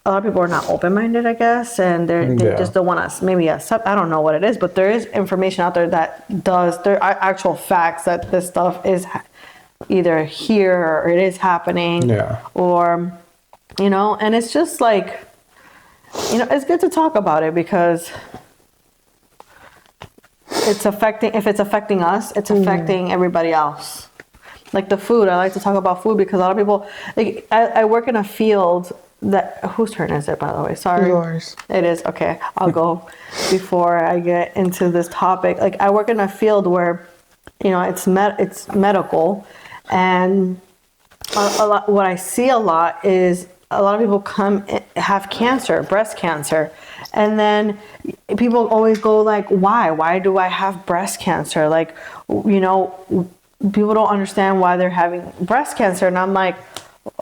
B: a lot of people are not open-minded, I guess, and they just don't want to maybe accept. I don't know what it is, but there is information out there there are actual facts that this stuff is either here or it is happening, or, and it's just like, it's good to talk about it, because if it's affecting us, it's affecting everybody else. Like the food, I like to talk about food because a lot of people, like, I work in a field that, whose turn is it, by the way? Sorry.
D: Yours.
B: It is. Okay. I'll go before I get into this topic. Like, I work in a field where, it's medical, and what I see a lot is a lot of people have cancer, breast cancer. And then people always go like, why do I have breast cancer? Like, people don't understand why they're having breast cancer. And I'm like,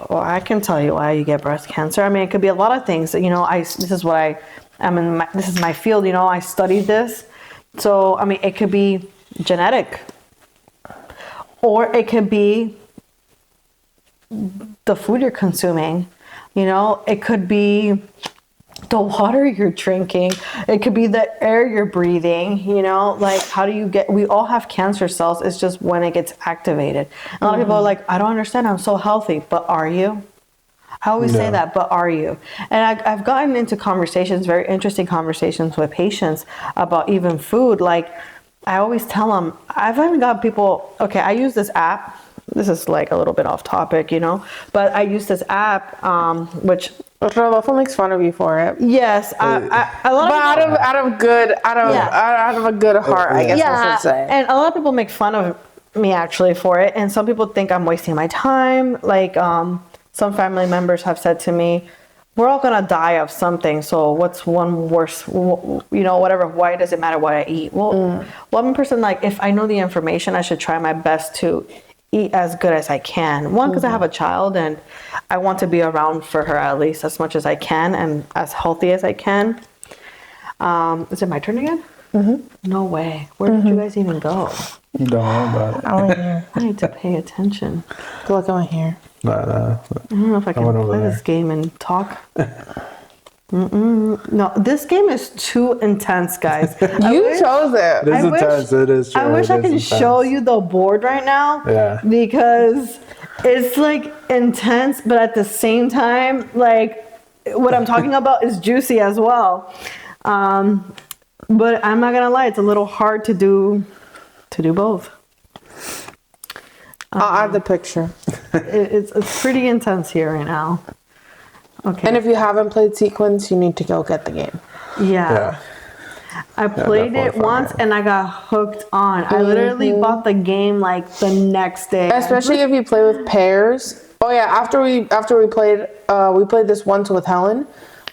B: well, I can tell you why you get breast cancer. I mean, it could be a lot of things. This is my field. I studied this. So, I mean, it could be genetic, or it could be the food you're consuming. It could be the water you're drinking. It could be the air you're breathing. Like, how do you we all have cancer cells. It's just when it gets activated. A lot of people are like, I don't understand. I'm so healthy. But are you? I always say that, but are you? And I've gotten into conversations, very interesting conversations with patients about even food. Like, I always tell them, I've even got people, okay, I use this app. This is like a little bit off topic, but I use this app, which
D: Rodolfo makes fun of you for it.
B: Yes, a lot of
D: out of a good heart, I guess I should say.
B: And a lot of people make fun of me actually for it, and some people think I'm wasting my time. Like, some family members have said to me, we're all gonna die of something, so what's one worse, whatever, why does it matter what I eat? Well, I'm a person, like, if I know the information, I should try my best to eat as good as I can. One, because I have a child and I want to be around for her at least as much as I can and as healthy as I can. Is it my turn again? No way. Where did you guys even go?
C: Don't worry about it.
D: I want to hear.
B: I need to pay attention.
D: Look at my hair.
C: Nah.
B: I don't know if I can
C: went over
B: play this
C: there.
B: game and talk. No, this game is too intense, guys.
D: You chose it.
C: It is
B: I wish-
C: intense. It is true.
B: I wish
C: It
B: I
C: is
B: could
C: intense.
B: show you the board right now.
C: Yeah.
B: Because it's like intense, but at the same time, like what I'm talking about is juicy as well. But I'm not gonna lie, it's a little hard to do both.
D: I'll add the picture.
B: It's pretty intense here right now. Okay.
D: And if you haven't played Sequence, you need to go get the game.
B: Yeah. I played it
C: definitely
B: once
C: fun.
B: and I got hooked on. I literally bought the game like the next day.
D: Especially if you play with pairs. Oh yeah, after we played this once with Helen.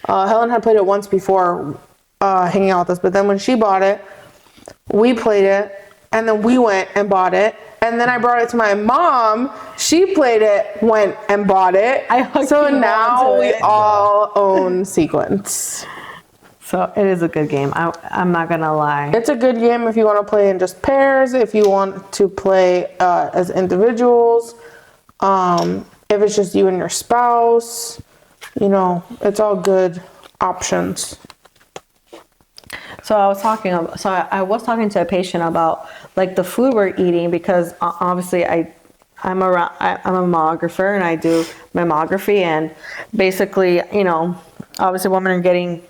D: Helen had played it once before hanging out with us, but then when she bought it, we played it, and then we went and bought it. And then I brought it to my mom. She played it, went and bought it.
B: I hooked
D: so
B: you
D: now
B: onto
D: we
B: it.
D: all own Sequence.
B: So it is a good game. I'm not gonna lie.
D: It's a good game if you want to play in just pairs, if you want to play as individuals, if it's just you and your spouse, it's all good options.
B: So I was talking to a patient about like the food we're eating because obviously I'm a mammographer and I do mammography, and basically, obviously women are getting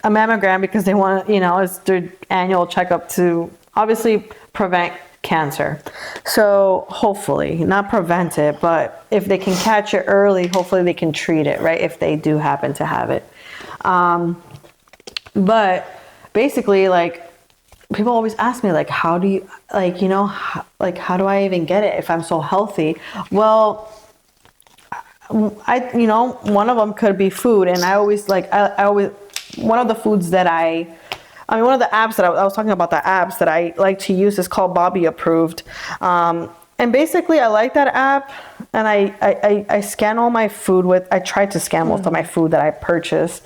B: a mammogram because they want, it's their annual checkup to obviously prevent cancer. So hopefully, not prevent it, but if they can catch it early, hopefully they can treat it, right? If they do happen to have it. But basically, like, people always ask me, like, how do you, like, how do I even get it if I'm so healthy? Well, one of them could be food. And I always, one of the foods that one of the apps that I was talking about, the apps that I like to use is called Bobby Approved. And basically I like that app, and I scan all my food I try to scan most of my food that I purchase,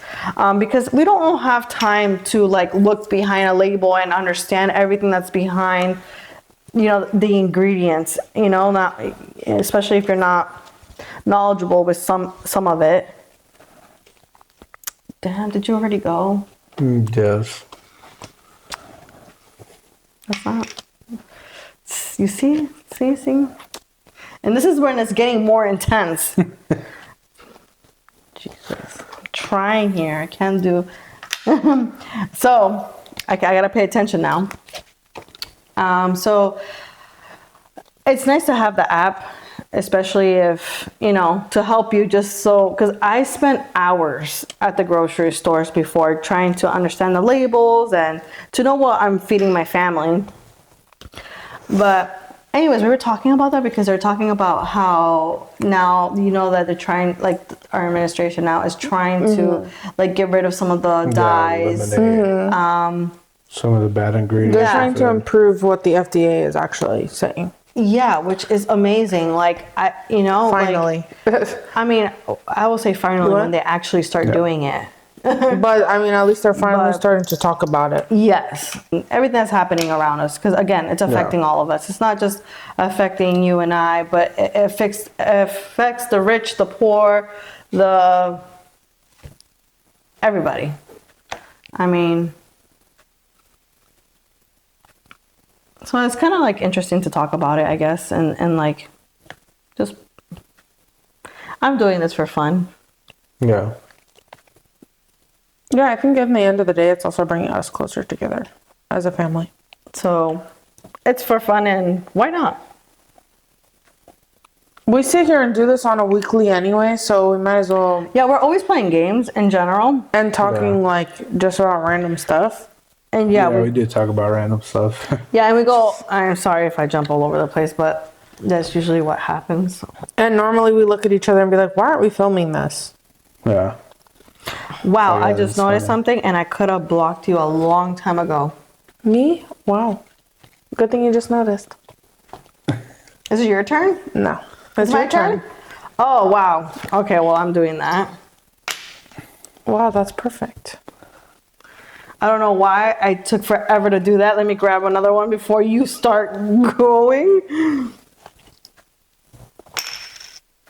B: because we don't have time to like look behind a label and understand everything that's behind, the ingredients, not, especially if you're not knowledgeable with some of it. Damn, did you already go?
C: Yes.
B: That's not. You see? And this is when it's getting more intense. Jesus. I'm trying here. I can't do. So, I gotta pay attention now. So, it's nice to have the app, especially if, to help you because I spent hours at the grocery stores before trying to understand the labels and to know what I'm feeding my family. But anyways, we were talking about that because they're talking about how now, that they're trying, like our administration now is trying to like get rid of some of the dyes.
C: Eliminate some of the bad ingredients.
D: They're trying to improve what the FDA is actually saying.
B: Yeah, which is amazing. Like,
D: Finally.
B: I mean, I will say finally
D: What?
B: when they actually start doing it.
D: But I mean, at least they're finally
B: But-
D: starting to talk about it.
B: Yes, everything that's happening around us, because again, it's affecting all of us. It's not just affecting you and I, but it affects the rich, the poor, everybody. I mean, so it's kind of like interesting to talk about it, I guess, and like, just, I'm doing this for fun.
C: Yeah.
D: Yeah, I think in the end of the day, it's also bringing us closer together as a family.
B: So it's for fun, and why not?
D: We sit here and do this on a weekly anyway, so we might as well.
B: Yeah, we're always playing games in general.
D: And talking
C: Yeah.
D: like just about random stuff.
B: And
C: Yeah,
B: yeah,
C: we do talk about random stuff.
B: and we go, I'm sorry if I jump all over the place, but that's usually what happens.
D: And normally we look at each other and be like, why aren't we filming this?
C: Yeah.
B: Wow,
C: Oh, yeah,
B: I just
C: that's
B: noticed
C: funny.
B: something, and I could have blocked you a long time ago.
D: Me? Wow. Good thing you just noticed.
B: Is it your turn?
D: No. It's
B: My
D: your turn.
B: Oh, wow. Okay, well, I'm doing that.
D: Wow, that's perfect.
B: I don't know why I took forever to do that. Let me grab another one before you start going.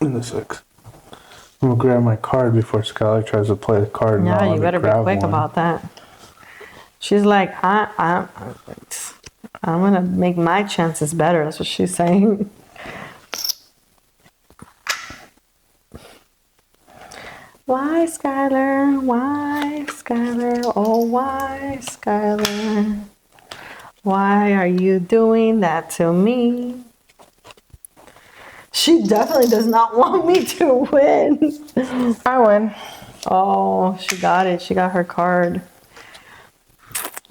C: In the 6. I'm gonna grab my card before Skylar tries to play the card.
B: Yeah,
C: Now let
B: you
C: me
B: better be
C: grab
B: quick
C: one.
B: about that. She's like, I'm gonna make my chances better. That's what she's saying. Why, Skylar? Why, Skylar? Oh, why, Skylar? Why are you doing that to me? She definitely does not want me to win.
D: I win.
B: Oh, she got it. She got her card.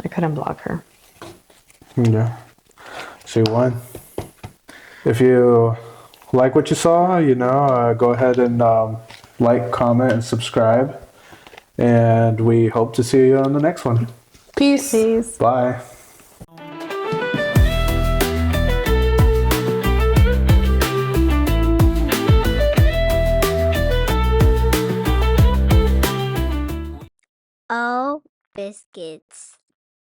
B: I couldn't block her.
C: Yeah. She won. If you like what you saw, go ahead and like, comment, and subscribe. And we hope to see you on the next one.
D: Peace.
B: Peace.
C: Bye.
E: Oh, biscuits.